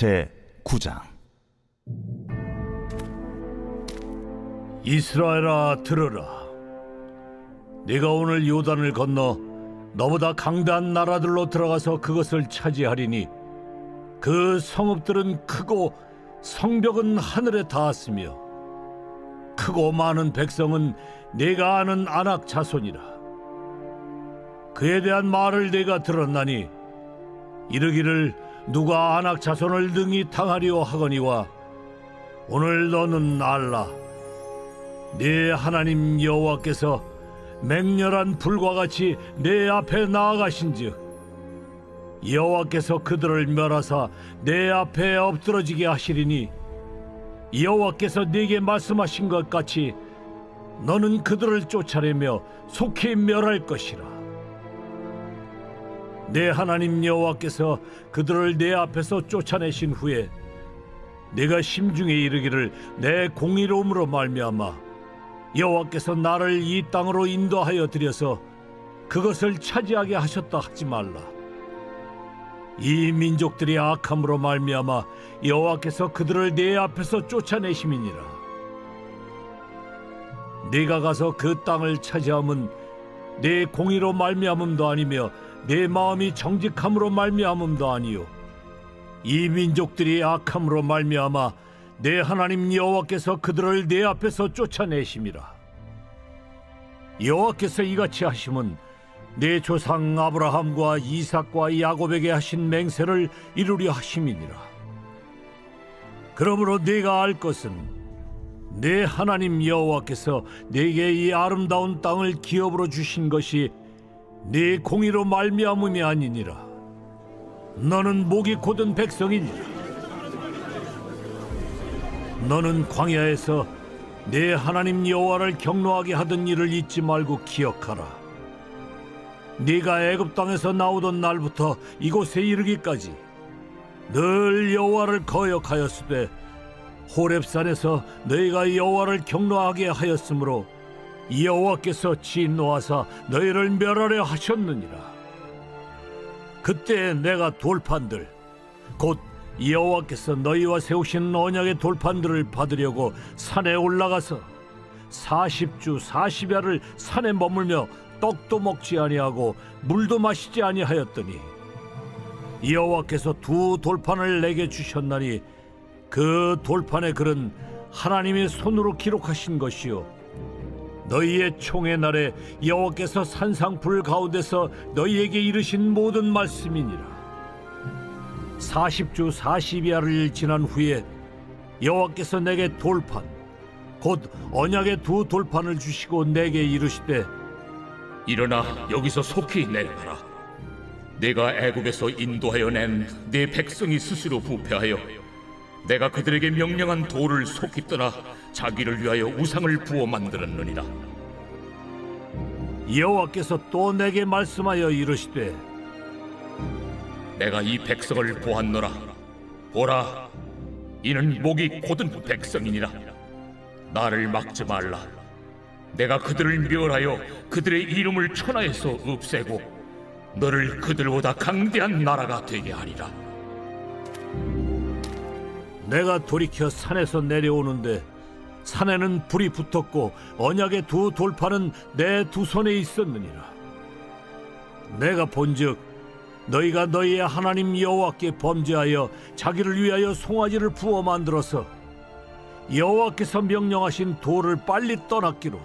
제9장. 이스라엘아, 들으라. 네가 오늘 요단을 건너 너보다 강대한 나라들로 들어가서 그것을 차지하리니 그 성읍들은 크고 성벽은 하늘에 닿았으며 크고 많은 백성은 네가 아는 아낙 자손이라. 그에 대한 말을 네가 들었나니 이르기를 누가 아낙 자손을 능히 당하리오 하거니와 오늘 너는 알라. 네 하나님 여호와께서 맹렬한 불과 같이 내 앞에 나아가신즉 여호와께서 그들을 멸하사 내 앞에 엎드러지게 하시리니 여호와께서 네게 말씀하신 것 같이 너는 그들을 쫓아내며 속히 멸할 것이라. 내 하나님 여호와께서 그들을 내 앞에서 쫓아내신 후에 네가 심중에 이르기를 내 공의로움으로 말미암아 여호와께서 나를 이 땅으로 인도하여 들여서 그것을 차지하게 하셨다 하지 말라. 이 민족들이 악함으로 말미암아 여호와께서 그들을 내 앞에서 쫓아내심이니라. 네가 가서 그 땅을 차지함은 내 공의로 말미암음도 아니며 내 마음이 정직함으로 말미암음도 아니요 이 민족들이 악함으로 말미암아 내 하나님 여호와께서 그들을 내 앞에서 쫓아내심이라. 여호와께서 이같이 하심은 내 조상 아브라함과 이삭과 야곱에게 하신 맹세를 이루려 하심이니라. 그러므로 네가 알 것은 내 하나님 여호와께서 네게 이 아름다운 땅을 기업으로 주신 것이 네 공의로 말미암음이 아니니라. 너는 목이 곧은 백성이니라. 너는 광야에서 내 하나님 여호와를 경노하게 하던 일을 잊지 말고 기억하라. 네가 애굽 땅에서 나오던 날부터 이곳에 이르기까지 늘 여호와를 거역하였으되 호렙산에서 너희가 여호와를 경노하게 하였으므로 여호와께서 진노하사 너희를 멸하려 하셨느니라. 그때 내가 돌판들 곧 여호와께서 너희와 세우신 언약의 돌판들을 받으려고 산에 올라가서 40주 40야를 산에 머물며 떡도 먹지 아니하고 물도 마시지 아니하였더니 여호와께서 두 돌판을 내게 주셨나니 그 돌판의 글은 하나님의 손으로 기록하신 것이요 너희의 총의 날에 여호와께서 산상불 가운데서 너희에게 이르신 모든 말씀이니라. 40주 40야를 지난 후에 여호와께서 내게 돌판 곧 언약의 두 돌판을 주시고 내게 이르시되 일어나 여기서 속히 내려가라. 내가 애굽에서 인도하여 낸 네 백성이 스스로 부패하여 내가 그들에게 명령한 돌을 속히 떠나 자기를 위하여 우상을 부어 만들었느니라. 여호와께서 또 내게 말씀하여 이르시되 내가 이 백성을 보았노라. 보라, 이는 목이 곧은 백성이니라. 나를 막지 말라. 내가 그들을 멸하여 그들의 이름을 천하에서 없애고 너를 그들보다 강대한 나라가 되게 하리라. 내가 돌이켜 산에서 내려오는데 산에는 불이 붙었고 언약의 두 돌판은 내 두 손에 있었느니라. 내가 본즉 너희가 너희의 하나님 여호와께 범죄하여 자기를 위하여 송아지를 부어 만들어서 여호와께서 명령하신 돌을 빨리 떠났기로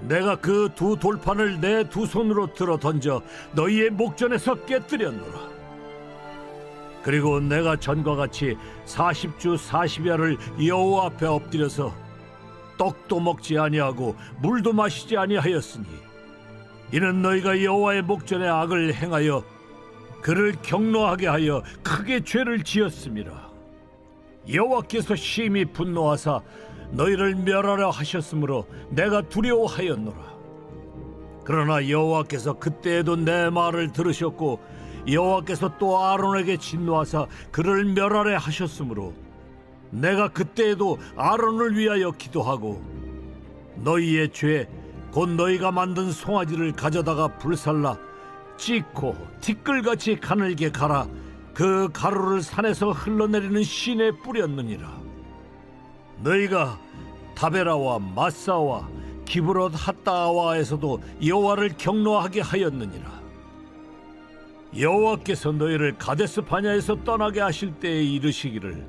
내가 그 두 돌판을 내 두 손으로 들어 던져 너희의 목전에서 깨뜨렸노라. 그리고 내가 전과 같이 40주 40야를 여호와 앞에 엎드려서 떡도 먹지 아니하고 물도 마시지 아니하였으니 이는 너희가 여호와의 목전에 악을 행하여 그를 경노하게 하여 크게 죄를 지었음이라. 여호와께서 심히 분노하사 너희를 멸하려 하셨으므로 내가 두려워하였노라. 그러나 여호와께서 그때에도 내 말을 들으셨고 여호와께서 또 아론에게 진노하사 그를 멸하려 하셨으므로 내가 그때에도 아론을 위하여 기도하고 너희의 죄 곧 너희가 만든 송아지를 가져다가 불살라 찢고 티끌같이 가늘게 갈아 그 가루를 산에서 흘러내리는 신에 뿌렸느니라. 너희가 다베라와 마사와 기브롯 핫다와에서도 여호와를 경노하게 하였느니라. 여호와께서 너희를 가데스 바냐에서 떠나게 하실 때에 이르시기를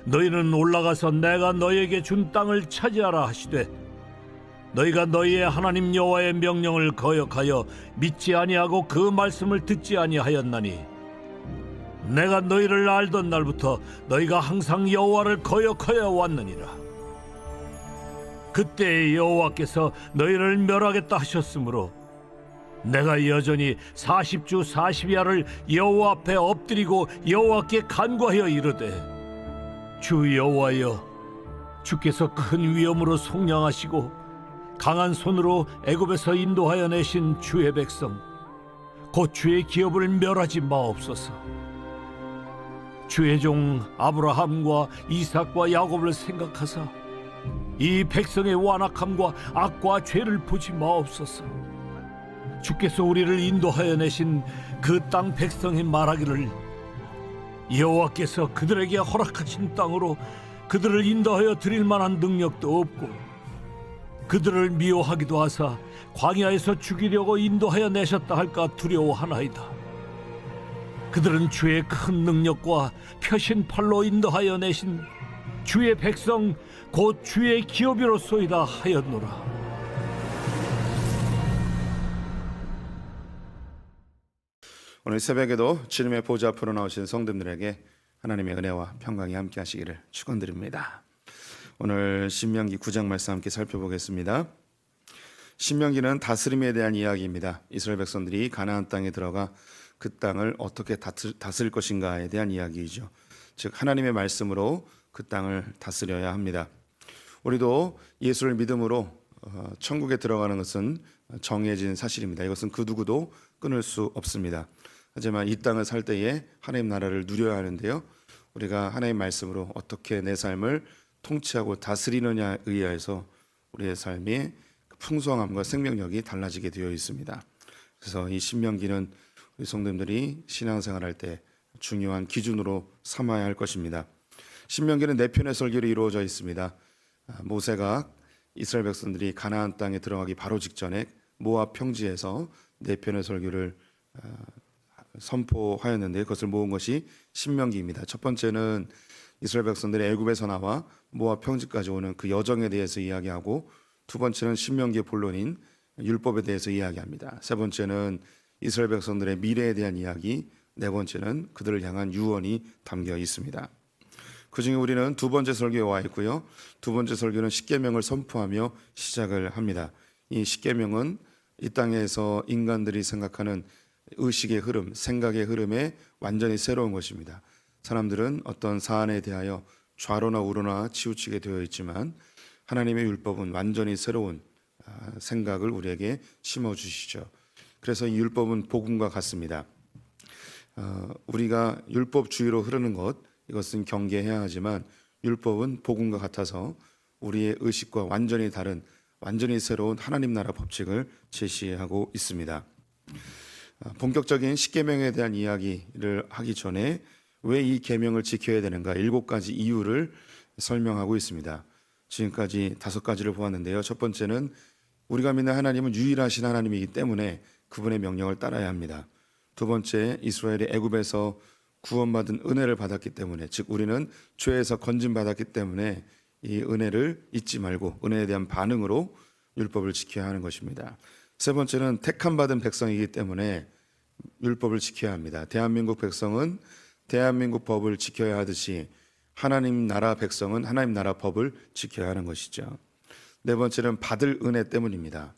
너희는 올라가서 내가 너희에게 준 땅을 차지하라 하시되 너희가 너희의 하나님 여호와의 명령을 거역하여 믿지 아니하고 그 말씀을 듣지 아니하였나니 내가 너희를 알던 날부터 너희가 항상 여호와를 거역하여 왔느니라. 그때 여호와께서 너희를 멸하겠다 하셨으므로 내가 여전히 40주 40야를 여호와 앞에 엎드리고 여호와께 간구하여 이르되 주 여호와여, 주께서 큰 위엄으로 속량하시고 강한 손으로 애굽에서 인도하여 내신 주의 백성 곧 주의 기업을 멸하지 마옵소서. 주의 종 아브라함과 이삭과 야곱을 생각하사 이 백성의 완악함과 악과 죄를 보지 마옵소서. 주께서 우리를 인도하여 내신 그 땅 백성이 말하기를 여호와께서 그들에게 허락하신 땅으로 그들을 인도하여 드릴 만한 능력도 없고 그들을 미워하기도 하사 광야에서 죽이려고 인도하여 내셨다 할까 두려워하나이다. 그들은 주의 큰 능력과 펴신 팔로 인도하여 내신 주의 백성 곧 주의 기업이로소이다 하였노라. 오늘 새벽에도 주님의 보좌 앞으로 나오신 성도들에게 하나님의 은혜와 평강이 함께 하시기를 축원드립니다. 오늘 신명기 9장 말씀 함께 살펴보겠습니다. 신명기는 다스림에 대한 이야기입니다. 이스라엘 백성들이 가나안 땅에 들어가 그 땅을 어떻게 다스릴 것인가에 대한 이야기이죠. 즉 하나님의 말씀으로 그 땅을 다스려야 합니다. 우리도 예수를 믿음으로 천국에 들어가는 것은 정해진 사실입니다. 이것은 그 누구도 끊을 수 없습니다. 하지만 이 땅을 살 때에 하나님 나라를 누려야 하는데요, 우리가 하나님 말씀으로 어떻게 내 삶을 통치하고 다스리느냐에 의해서 우리의 삶의 풍성함과 생명력이 달라지게 되어 있습니다. 그래서 이 신명기는 우리 성도님들이 신앙생활할 때 중요한 기준으로 삼아야 할 것입니다. 신명기는 네 편의 설교로 이루어져 있습니다. 모세가 이스라엘 백성들이 가나안 땅에 들어가기 바로 직전에 모압 평지에서 네 편의 설교를 선포하였는데 그것을 모은 것이 신명기입니다. 첫 번째는 이스라엘 백성들이 애굽에서 나와 모압 평지까지 오는 그 여정에 대해서 이야기하고, 두 번째는 신명기의 본론인 율법에 대해서 이야기합니다. 세 번째는 이스라엘 백성들의 미래에 대한 이야기, 네 번째는 그들을 향한 유언이 담겨 있습니다. 그 중에 우리는 두 번째 설교에 와 있고요. 두 번째 설교는 십계명을 선포하며 시작을 합니다. 이 십계명은 이 땅에서 인간들이 생각하는 의식의 흐름, 생각의 흐름에 완전히 새로운 것입니다. 사람들은 어떤 사안에 대하여 좌로나 우로나 치우치게 되어 있지만 하나님의 율법은 완전히 새로운 생각을 우리에게 심어주시죠. 그래서 이 율법은 복음과 같습니다. 우리가 율법주의로 흐르는 것, 이것은 경계해야 하지만 율법은 복음과 같아서 우리의 의식과 완전히 다른, 완전히 새로운 하나님 나라 법칙을 제시하고 있습니다. 본격적인 십계명에 대한 이야기를 하기 전에 왜 이 계명을 지켜야 되는가 7가지 이유를 설명하고 있습니다. 지금까지 5가지를 보았는데요. 첫 번째는 우리가 믿는 하나님은 유일하신 하나님이기 때문에 그분의 명령을 따라야 합니다. 두 번째, 이스라엘이 애굽에서 구원받은 은혜를 받았기 때문에, 즉 우리는 죄에서 건진받았기 때문에 이 은혜를 잊지 말고 은혜에 대한 반응으로 율법을 지켜야 하는 것입니다. 세 번째는 택함받은 백성이기 때문에 율법을 지켜야 합니다. 대한민국 백성은 대한민국 법을 지켜야 하듯이 하나님 나라 백성은 하나님 나라 법을 지켜야 하는 것이죠. 네 번째는 받을 은혜 때문입니다.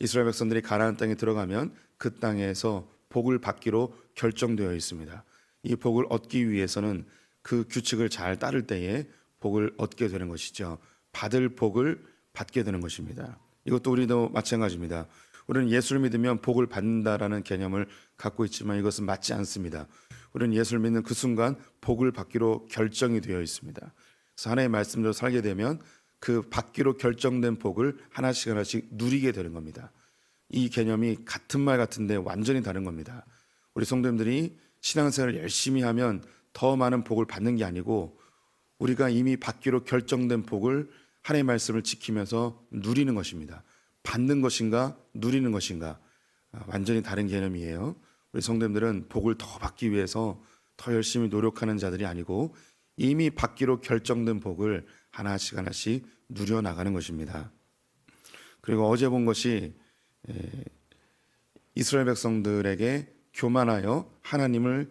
이스라엘 백성들이 가나안 땅에 들어가면 그 땅에서 복을 받기로 결정되어 있습니다. 이 복을 얻기 위해서는 그 규칙을 잘 따를 때에 복을 얻게 되는 것이죠. 받을 복을 받게 되는 것입니다. 이것도 우리도 마찬가지입니다. 우리는 예수를 믿으면 복을 받는다라는 개념을 갖고 있지만 이것은 맞지 않습니다. 우리는 예수를 믿는 그 순간 복을 받기로 결정이 되어 있습니다. 그래서 하나님의 말씀대로 살게 되면 그 받기로 결정된 복을 하나씩 하나씩 누리게 되는 겁니다. 이 개념이 같은 말 같은데 완전히 다른 겁니다. 우리 성도님들이 신앙생활을 열심히 하면 더 많은 복을 받는 게 아니고 우리가 이미 받기로 결정된 복을 하나님의 말씀을 지키면서 누리는 것입니다. 받는 것인가 누리는 것인가 완전히 다른 개념이에요. 우리 성도님들은 복을 더 받기 위해서 더 열심히 노력하는 자들이 아니고 이미 받기로 결정된 복을 하나씩 하나씩 누려나가는 것입니다. 그리고 어제 본 것이 이스라엘 백성들에게 교만하여 하나님을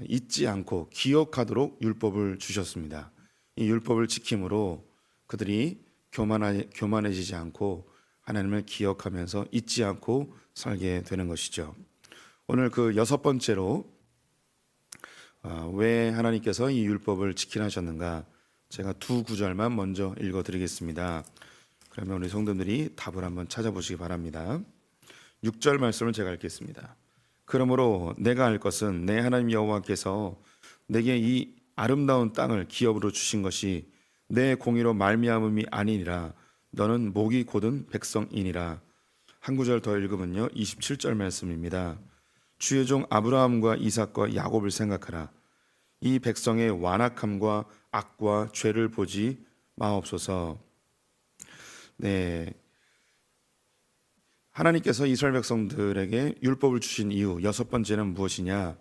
잊지 않고 기억하도록 율법을 주셨습니다. 이 율법을 지킴으로 그들이 교만해지지 않고 하나님을 기억하면서 잊지 않고 살게 되는 것이죠. 오늘 그 여섯 번째로 왜 하나님께서 이 율법을 지키라 하셨는가, 제가 두 구절만 먼저 읽어드리겠습니다. 그러면 우리 성도들이 답을 한번 찾아보시기 바랍니다. 6절 말씀을 제가 읽겠습니다. 그러므로 내가 알 것은 내 하나님 여호와께서 내게 이 아름다운 땅을 기업으로 주신 것이 내 공의로 말미암음이 아니니라. 너는 목이 곧은 백성이니라. 한 구절 더 읽으면요, 27절 말씀입니다. 주의 종 아브라함과 이삭과 야곱을 생각하라. 이 백성의 완악함과 악과 죄를 보지 마옵소서. 네, 하나님께서 이스라엘 백성들에게 율법을 주신 이유 여섯 번째는 무엇이냐?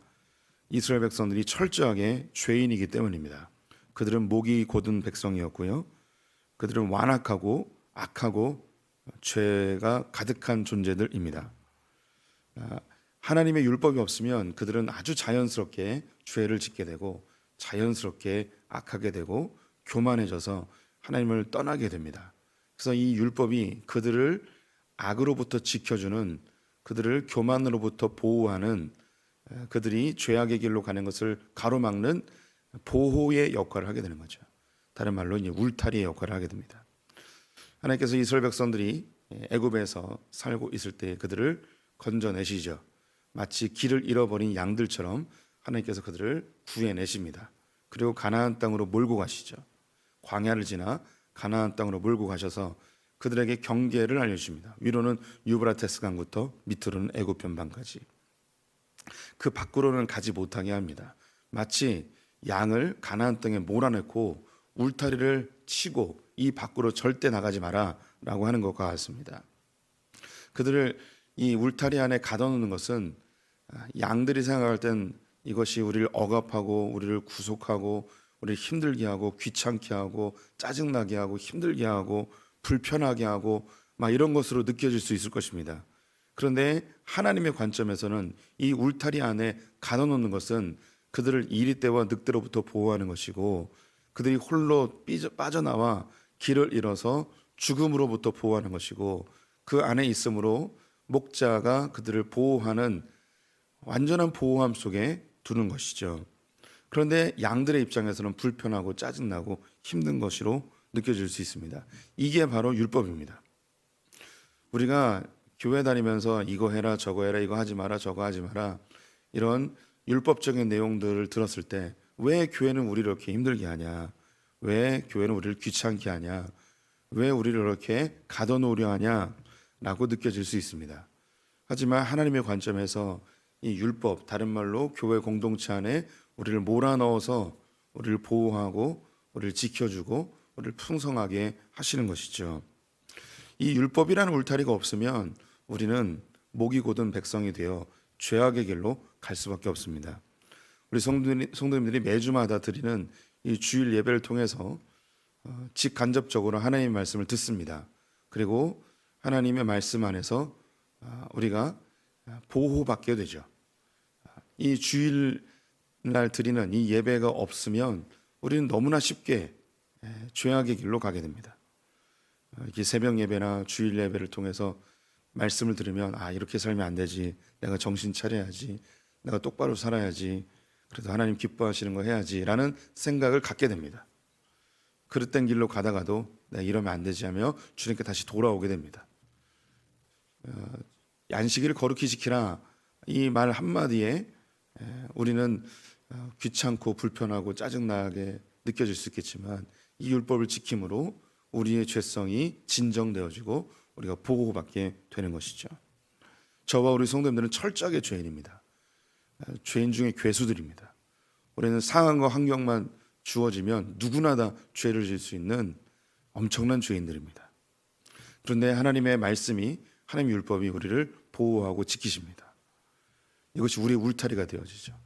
이스라엘 백성들이 철저하게 죄인이기 때문입니다. 그들은 목이 곧은 백성이었고요, 그들은 완악하고 악하고 죄가 가득한 존재들입니다. 하나님의 율법이 없으면 그들은 아주 자연스럽게 죄를 짓게 되고 자연스럽게 악하게 되고 교만해져서 하나님을 떠나게 됩니다. 그래서 이 율법이 그들을 악으로부터 지켜주는, 그들을 교만으로부터 보호하는, 그들이 죄악의 길로 가는 것을 가로막는 보호의 역할을 하게 되는 거죠. 다른 말로 이제 울타리의 역할을 하게 됩니다. 하나님께서 이스라엘 백성들이 애굽에서 살고 있을 때 그들을 건져내시죠. 마치 길을 잃어버린 양들처럼 하나님께서 그들을 구해내십니다. 그리고 가나안 땅으로 몰고 가시죠. 광야를 지나 가나안 땅으로 몰고 가셔서 그들에게 경계를 알려주십니다. 위로는 유브라테스 강부터 밑으로는 애굽 변방까지. 그 밖으로는 가지 못하게 합니다. 마치 양을 가나안 땅에 몰아넣고 울타리를 치고 이 밖으로 절대 나가지 마라 라고 하는 것과 같습니다. 그들을 이 울타리 안에 가둬놓는 것은 양들이 생각할 땐 이것이 우리를 억압하고 우리를 구속하고 우리를 힘들게 하고 귀찮게 하고 짜증나게 하고 힘들게 하고 불편하게 하고 막 이런 것으로 느껴질 수 있을 것입니다. 그런데 하나님의 관점에서는 이 울타리 안에 가둬놓는 것은 그들을 이리 때와 늑대로부터 보호하는 것이고 그들이 홀로 빠져나와 길을 잃어서 죽음으로부터 보호하는 것이고 그 안에 있으므로 목자가 그들을 보호하는 완전한 보호함 속에 두는 것이죠. 그런데 양들의 입장에서는 불편하고 짜증나고 힘든 것으로 느껴질 수 있습니다. 이게 바로 율법입니다. 우리가 교회 다니면서 이거 해라 저거 해라 이거 하지 마라 저거 하지 마라 이런 율법적인 내용들을 들었을 때 왜 교회는 우리를 이렇게 힘들게 하냐, 왜 교회는 우리를 귀찮게 하냐, 왜 우리를 이렇게 가둬놓으려 하냐 라고 느껴질 수 있습니다. 하지만 하나님의 관점에서 이 율법, 다른 말로 교회 공동체 안에 우리를 몰아넣어서 우리를 보호하고 우리를 지켜주고 우리를 풍성하게 하시는 것이죠. 이 율법이라는 울타리가 없으면 우리는 목이 곧은 백성이 되어 죄악의 길로 갈 수밖에 없습니다. 우리 성도님들이 매주마다 드리는 이 주일 예배를 통해서 직간접적으로 하나님의 말씀을 듣습니다. 그리고 하나님의 말씀 안에서 우리가 보호받게 되죠. 이 주일날 드리는 이 예배가 없으면 우리는 너무나 쉽게 죄악의 길로 가게 됩니다. 이렇게 새벽 예배나 주일 예배를 통해서 말씀을 들으면 이렇게 살면 안 되지, 내가 정신 차려야지, 내가 똑바로 살아야지, 그래도 하나님 기뻐하시는 거 해야지 라는 생각을 갖게 됩니다. 그릇된 길로 가다가도 내가 이러면 안 되지 하며 주님께 다시 돌아오게 됩니다. 안식일을 거룩히 지키라 이 말 한마디에 우리는 귀찮고 불편하고 짜증나게 느껴질 수 있겠지만 이 율법을 지킴으로 우리의 죄성이 진정되어지고 우리가 보호받게 되는 것이죠. 저와 우리 성도님들은 철저하게 죄인입니다. 죄인 중에 괴수들입니다. 우리는 상황과 환경만 주어지면 누구나 다 죄를 지을 수 있는 엄청난 죄인들입니다. 그런데 하나님의 말씀이, 하나님의 율법이 우리를 보호하고 지키십니다. 이것이 우리의 울타리가 되어지죠.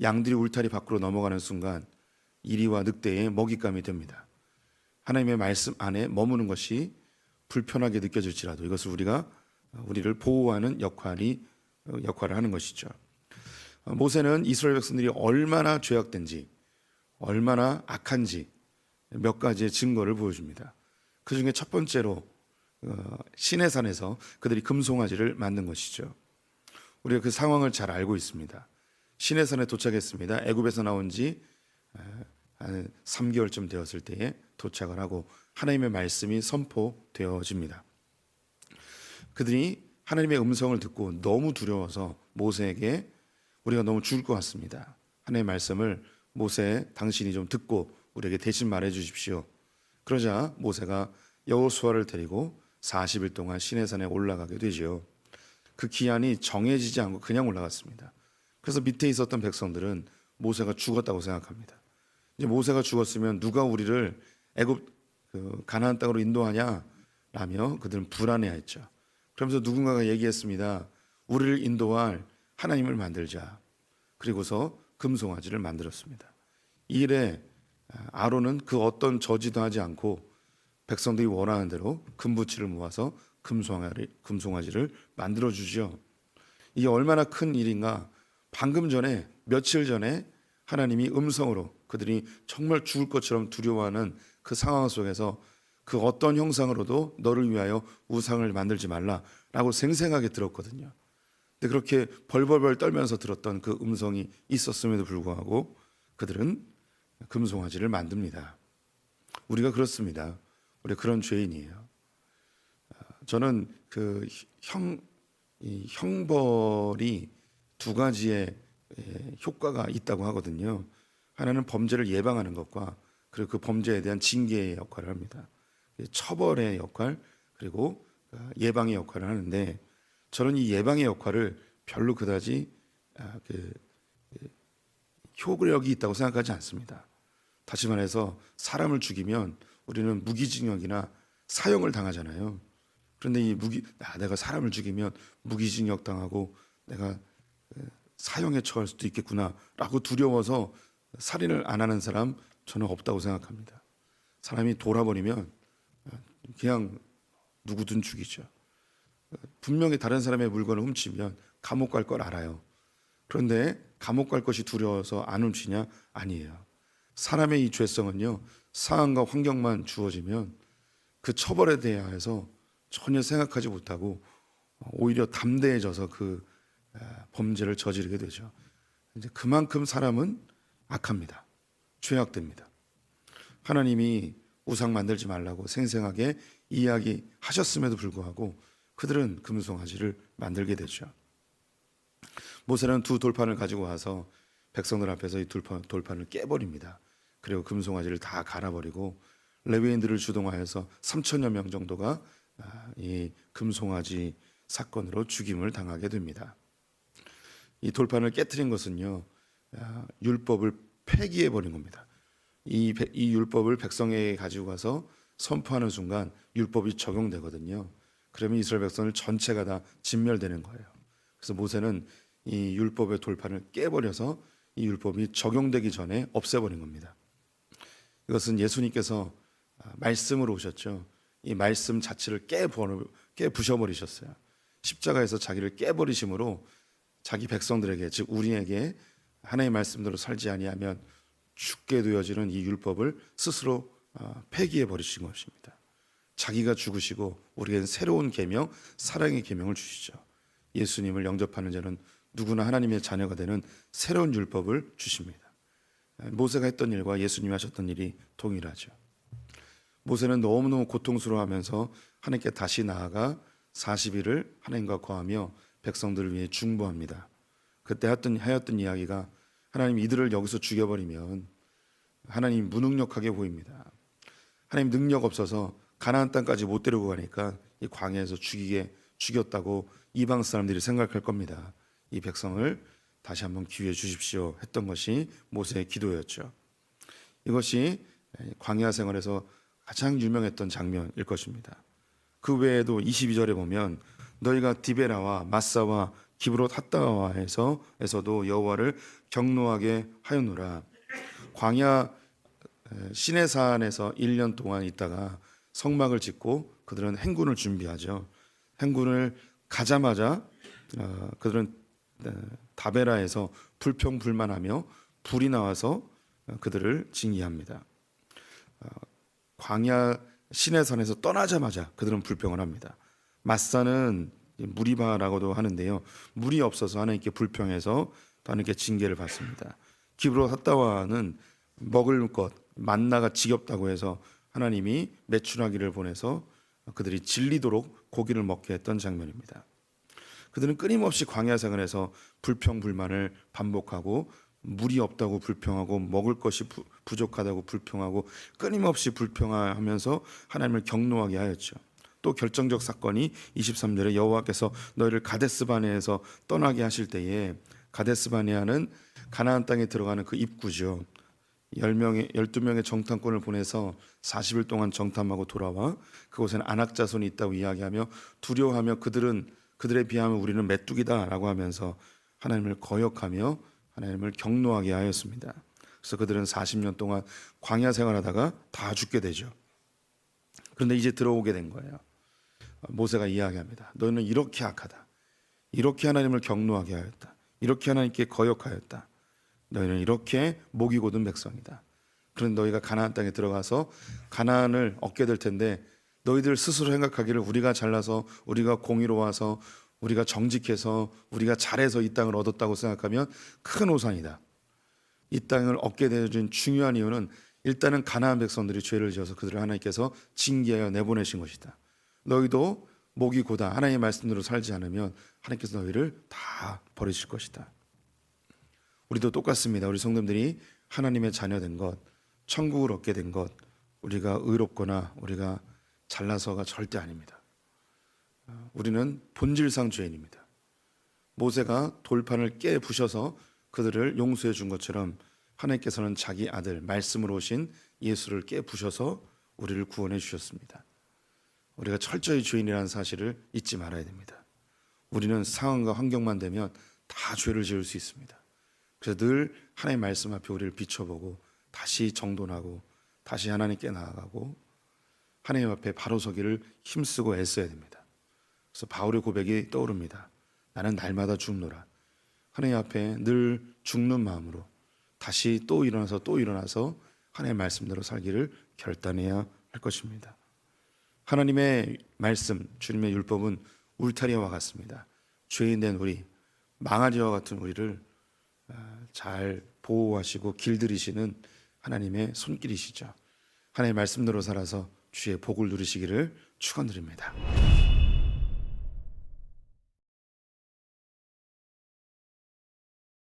양들이 울타리 밖으로 넘어가는 순간 이리와 늑대의 먹잇감이 됩니다. 하나님의 말씀 안에 머무는 것이 불편하게 느껴질지라도 이것을 우리를 보호하는 역할을 하는 것이죠. 모세는 이스라엘 백성들이 얼마나 죄악된지, 얼마나 악한지 몇 가지의 증거를 보여줍니다. 그 중에 첫 번째로 시내산에서 그들이 금송아지를 만든 것이죠. 우리가 그 상황을 잘 알고 있습니다. 시내산에 도착했습니다. 애굽에서 나온 지 한 3개월쯤 되었을 때에 도착을 하고 하나님의 말씀이 선포되어집니다. 그들이 하나님의 음성을 듣고 너무 두려워서 모세에게 우리가 너무 죽을 것 같습니다. 하나님의 말씀을 모세 당신이 좀 듣고 우리에게 대신 말해 주십시오. 그러자 모세가 여호수아를 데리고 40일 동안 시내산에 올라가게 되지요. 그 기한이 정해지지 않고 그냥 올라갔습니다. 그래서 밑에 있었던 백성들은 모세가 죽었다고 생각합니다. 이제 모세가 죽었으면 누가 우리를 애굽 가나안 땅으로 인도하냐라며 그들은 불안해했죠. 그러면서 누군가가 얘기했습니다. 우리를 인도할 하나님을 만들자. 그리고서 금송아지를 만들었습니다. 이 일에 아론은 그 어떤 저지도 하지 않고 백성들이 원하는 대로 금부치를 모아서 금송아지를 만들어 주죠. 이게 얼마나 큰 일인가. 방금 전에, 며칠 전에 하나님이 음성으로 그들이 정말 죽을 것처럼 두려워하는 그 상황 속에서 그 어떤 형상으로도 너를 위하여 우상을 만들지 말라라고 생생하게 들었거든요. 근데 그렇게 벌벌벌 떨면서 들었던 그 음성이 있었음에도 불구하고 그들은 금송아지를 만듭니다. 우리가 그렇습니다. 우리 그런 죄인이에요. 저는 그 형벌이 두 가지의 효과가 있다고 하거든요. 하나는 범죄를 예방하는 것과 그리고 그 범죄에 대한 징계의 역할을 합니다. 처벌의 역할 그리고 예방의 역할을 하는데 저는 이 예방의 역할을 별로 그다지 효력이 있다고 생각하지 않습니다. 다시 말해서 사람을 죽이면 우리는 무기징역이나 사형을 당하잖아요. 그런데 내가 사람을 죽이면 무기징역 당하고 내가 사형에 처할 수도 있겠구나라고 두려워서 살인을 안 하는 사람 저는 없다고 생각합니다. 사람이 돌아버리면 그냥 누구든 죽이죠. 분명히 다른 사람의 물건을 훔치면 감옥 갈 걸 알아요. 그런데 감옥 갈 것이 두려워서 안 훔치냐? 아니에요. 사람의 이 죄성은요, 상황과 환경만 주어지면 그 처벌에 대해서 전혀 생각하지 못하고 오히려 담대해져서 그 범죄를 저지르게 되죠. 이제 그만큼 사람은 악합니다. 죄악됩니다. 하나님이 우상 만들지 말라고 생생하게 이야기하셨음에도 불구하고 그들은 금송아지를 만들게 되죠. 모세는 두 돌판을 가지고 와서 백성들 앞에서 이 돌판을 깨버립니다. 그리고 금송아지를 다 갈아버리고 레위인들을 주동하여서 3천여 명 정도가 이 금송아지 사건으로 죽임을 당하게 됩니다. 이 돌판을 깨트린 것은요, 율법을 폐기해 버린 겁니다. 이 율법을 백성에게 가지고 가서 선포하는 순간 율법이 적용되거든요. 그러면 이스라엘 백성을 전체가 다 진멸되는 거예요. 그래서 모세는 이 율법의 돌판을 깨버려서 이 율법이 적용되기 전에 없애버린 겁니다. 이것은 예수님께서 말씀으로 오셨죠. 이 말씀 자체를 깨부셔버리셨어요. 십자가에서 자기를 깨버리심으로 자기 백성들에게, 즉 우리에게 하나님의 말씀대로 살지 아니하면 죽게 되어지는 이 율법을 스스로 폐기해 버리신 것입니다. 자기가 죽으시고 우리에겐 새로운 계명, 사랑의 계명을 주시죠. 예수님을 영접하는 자는 누구나 하나님의 자녀가 되는 새로운 율법을 주십니다. 모세가 했던 일과 예수님이 하셨던 일이 동일하죠. 모세는 너무너무 고통스러워하면서 하나님께 다시 나아가 40일을 하나님과 거하며 백성들을 위해 중보합니다. 그때 하였던 이야기가 하나님 이들을 여기서 죽여버리면 하나님 무능력하게 보입니다. 하나님 능력 없어서 가나안 땅까지 못 데리고 가니까 이 광야에서 죽였다고 이방 사람들이 생각할 겁니다. 이 백성을 다시 한번 기회 주십시오 했던 것이 모세의 기도였죠. 이것이 광야 생활에서 가장 유명했던 장면일 것입니다. 그 외에도 22절에 보면 너희가 디베라와 마사와 기브롯 핫다와에서도 여호와를 경노하게 하였노라. 광야 시내산에서 1년 동안 있다가 성막을 짓고 그들은 행군을 준비하죠. 행군을 가자마자 그들은 다베라에서 불평불만하며 불이 나와서 그들을 징계합니다. 광야 시내산에서 떠나자마자 그들은 불평을 합니다. 마사는 무리바라고도 하는데요. 물이 없어서 하나님께 불평해서 하나님께 징계를 받습니다. 기브롯 핫다와는 먹을 것 만나가 지겹다고 해서 하나님이 메추라기를 보내서 그들이 질리도록 고기를 먹게 했던 장면입니다. 그들은 끊임없이 광야 생활에서 불평불만을 반복하고 물이 없다고 불평하고 먹을 것이 부족하다고 불평하고 끊임없이 불평하면서 하나님을 경노하게 하였죠. 또 결정적 사건이 23절에 여호와께서 너희를 가데스바네에서 떠나게 하실 때에 가데스바네아는 가나안 땅에 들어가는 그 입구죠. 12명의 정탐꾼을 보내서 40일 동안 정탐하고 돌아와 그곳에는 안악 자손이 있다고 이야기하며 두려워하며 그들에 비하면 우리는 메뚜기다라고 하면서 하나님을 거역하며 하나님을 경노하게 하였습니다. 그래서 그들은 40년 동안 광야 생활하다가 다 죽게 되죠. 그런데 이제 들어오게 된 거예요. 모세가 이야기합니다. 너희는 이렇게 악하다. 이렇게 하나님을 경노하게 하였다. 이렇게 하나님께 거역하였다. 너희는 이렇게 목이 곧은 백성이다. 그런데 너희가 가나안 땅에 들어가서 가나안을 얻게 될 텐데 너희들 스스로 생각하기를 우리가 잘나서 우리가 공의로워서 우리가 정직해서 우리가 잘해서 이 땅을 얻었다고 생각하면 큰 오산이다. 이 땅을 얻게 되어진 중요한 이유는 일단은 가나안 백성들이 죄를 지어서 그들을 하나님께서 징계하여 내보내신 것이다. 너희도 목이 고다 하나님의 말씀대로 살지 않으면 하나님께서 너희를 다 버리실 것이다. 우리도 똑같습니다. 우리 성도님들이 하나님의 자녀된 것, 천국을 얻게 된 것, 우리가 의롭거나 우리가 잘나서가 절대 아닙니다. 우리는 본질상 죄인입니다. 모세가 돌판을 깨 부셔서 그들을 용서해 준 것처럼 하나님께서는 자기 아들 말씀으로 오신 예수를 깨 부셔서 우리를 구원해 주셨습니다. 우리가 철저히 죄인이라는 사실을 잊지 말아야 됩니다. 우리는 상황과 환경만 되면 다 죄를 지을 수 있습니다. 그래서 늘 하나님의 말씀 앞에 우리를 비춰보고 다시 정돈하고 다시 하나님께 나아가고 하나님 앞에 바로 서기를 힘쓰고 애써야 됩니다. 그래서 바울의 고백이 떠오릅니다. 나는 날마다 죽노라. 하나님 앞에 늘 죽는 마음으로 다시 또 일어나서 하나님의 말씀대로 살기를 결단해야 할 것입니다. 하나님의 말씀, 주님의 율법은 울타리와 같습니다. 죄인된 우리, 망아지와 같은 우리를 잘 보호하시고 길들이시는 하나님의 손길이시죠. 하나님의 말씀대로 살아서 주의 복을 누리시기를 축원드립니다.